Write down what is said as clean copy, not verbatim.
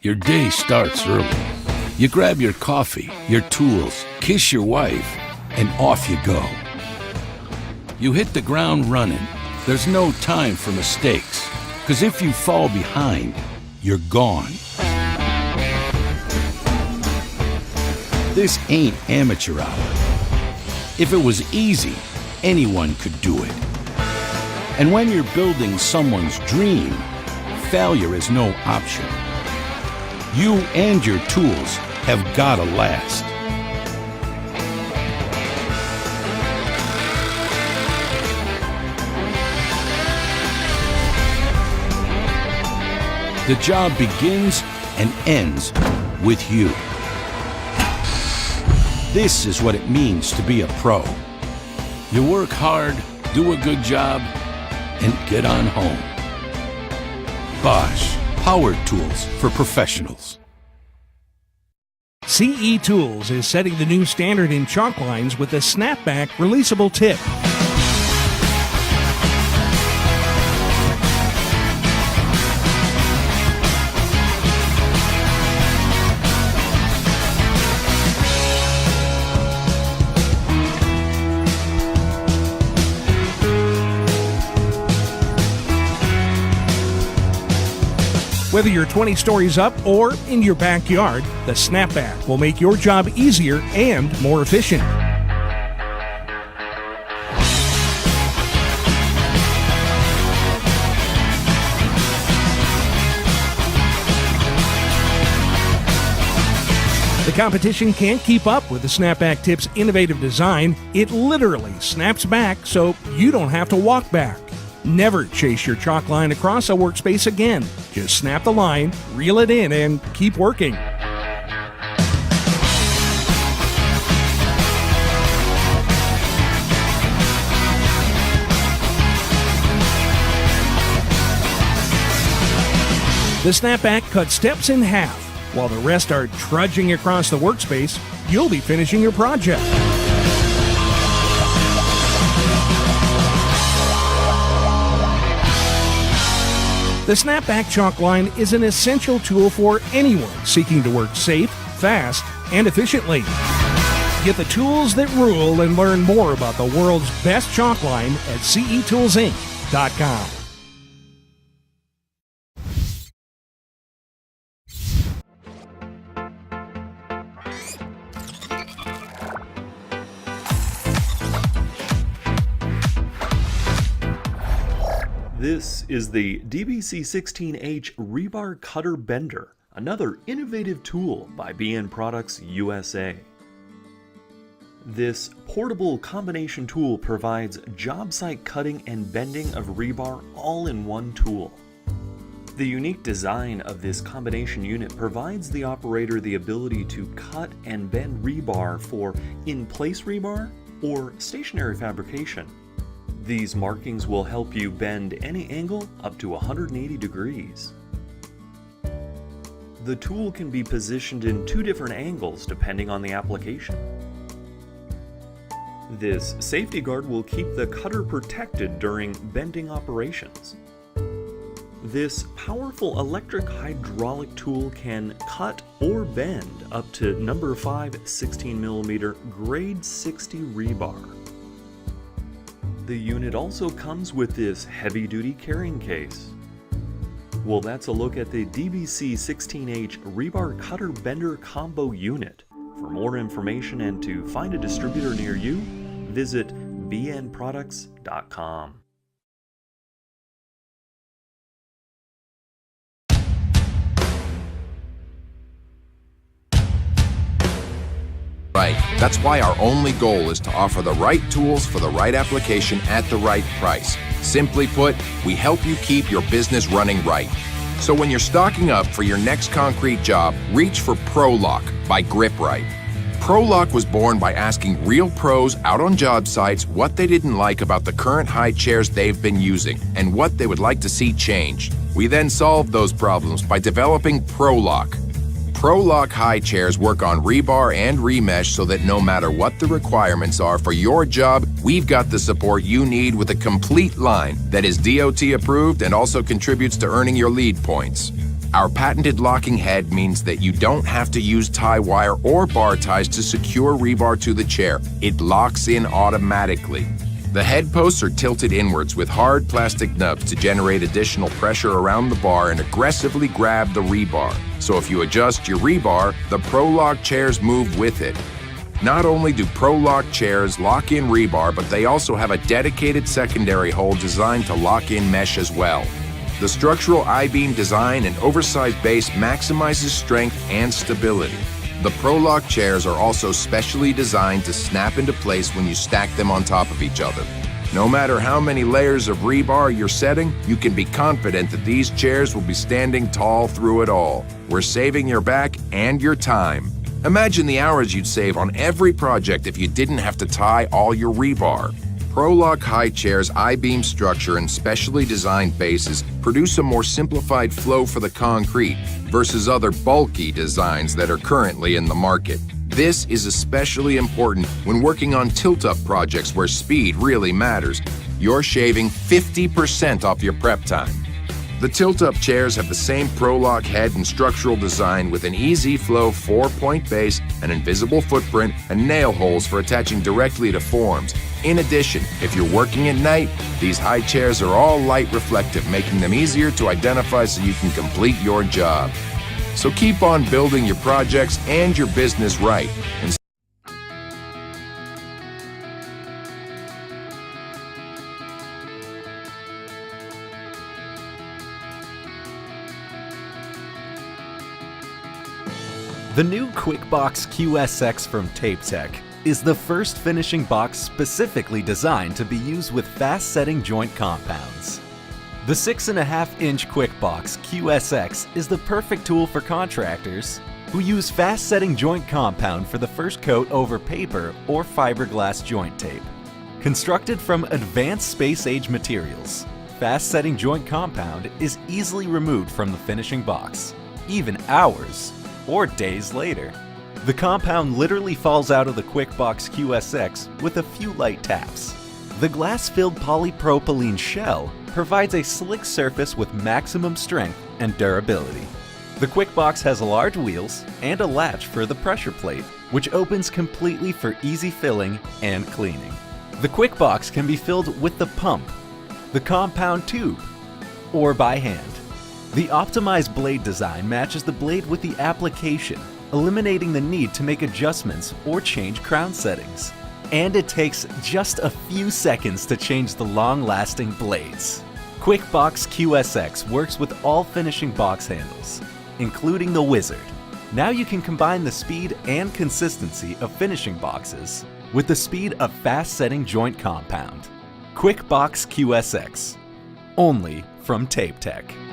Your day starts early. You grab your coffee, your tools, kiss your wife, and off you go. You hit the ground running. There's no time for mistakes, because if you fall behind, you're gone. This ain't amateur hour. If it was easy, anyone could do it. And when you're building someone's dream, failure is no option. You and your tools have gotta last. The job begins and ends with you. This is what it means to be a pro. You work hard, do a good job, and get on home. Bosch, power tools for professionals. CE Tools is setting the new standard in chalk lines with a snapback releasable tip. Whether you're 20 stories up or in your backyard, the snapback will make your job easier and more efficient. The competition can't keep up with the Snapback Tip's innovative design. It literally snaps back so you don't have to walk back. Never chase your chalk line across a workspace again. Just snap the line, reel it in, and keep working. The snapback cuts steps in half. While the rest are trudging across the workspace, you'll be finishing your project. The Snapback Chalk Line is an essential tool for anyone seeking to work safe, fast, and efficiently. Get the tools that rule and learn more about the world's best chalk line at cetoolsinc.com. This is the DBC16H Rebar Cutter Bender, another innovative tool by BN Products USA. This portable combination tool provides job site cutting and bending of rebar all in one tool. The unique design of this combination unit provides the operator the ability to cut and bend rebar for in-place rebar or stationary fabrication. These markings will help you bend any angle up to 180 degrees. The tool can be positioned in two different angles depending on the application. This safety guard will keep the cutter protected during bending operations. This powerful electric hydraulic tool can cut or bend up to number 5 16mm grade 60 rebar. The unit also comes with this heavy-duty carrying case. Well, that's a look at the DBC16H Rebar Cutter Bender Combo Unit. For more information and to find a distributor near you, visit bnproducts.com. Right. That's why our only goal is to offer the right tools for the right application at the right price. Simply put, we help you keep your business running right. So when you're stocking up for your next concrete job, reach for ProLock by GripRite. ProLock was born by asking real pros out on job sites what they didn't like about the current high chairs they've been using and what they would like to see changed. We then solved those problems by developing ProLock. ProLock high chairs work on rebar and remesh so that no matter what the requirements are for your job, we've got the support you need with a complete line that is DOT approved and also contributes to earning your lead points. Our patented locking head means that you don't have to use tie wire or bar ties to secure rebar to the chair. It locks in automatically. The head posts are tilted inwards with hard plastic nubs to generate additional pressure around the bar and aggressively grab the rebar. So if you adjust your rebar, the ProLock chairs move with it. Not only do ProLock chairs lock in rebar, but they also have a dedicated secondary hole designed to lock in mesh as well. The structural I-beam design and oversized base maximizes strength and stability. The ProLock chairs are also specially designed to snap into place when you stack them on top of each other. No matter how many layers of rebar you're setting, you can be confident that these chairs will be standing tall through it all. We're saving your back and your time. Imagine the hours you'd save on every project if you didn't have to tie all your rebar. ProLock high chairs' I-beam structure and specially designed bases produce a more simplified flow for the concrete versus other bulky designs that are currently in the market. This is especially important when working on tilt-up projects where speed really matters. You're shaving 50% off your prep time. The tilt-up chairs have the same ProLock head and structural design with an easy flow 4-point base, an invisible footprint, and nail holes for attaching directly to forms. In addition, if you're working at night, these high chairs are all light reflective, making them easier to identify so you can complete your job. So keep on building your projects and your business right. And the new QuickBox QSX from TapeTech is the first finishing box specifically designed to be used with fast-setting joint compounds. The 6.5-inch QuickBox QSX is the perfect tool for contractors who use fast-setting joint compound for the first coat over paper or fiberglass joint tape. Constructed from advanced space-age materials, fast-setting joint compound is easily removed from the finishing box, even hours or days later. The compound literally falls out of the QuickBox QSX with a few light taps. The glass-filled polypropylene shell provides a slick surface with maximum strength and durability. The QuickBox has large wheels and a latch for the pressure plate, which opens completely for easy filling and cleaning. The QuickBox can be filled with the pump, the compound tube, or by hand. The optimized blade design matches the blade with the application, eliminating the need to make adjustments or change crown settings. And it takes just a few seconds to change the long-lasting blades. QuickBox QSX works with all finishing box handles, including the Wizard. Now you can combine the speed and consistency of finishing boxes with the speed of fast-setting joint compound. QuickBox QSX, only from TapeTech.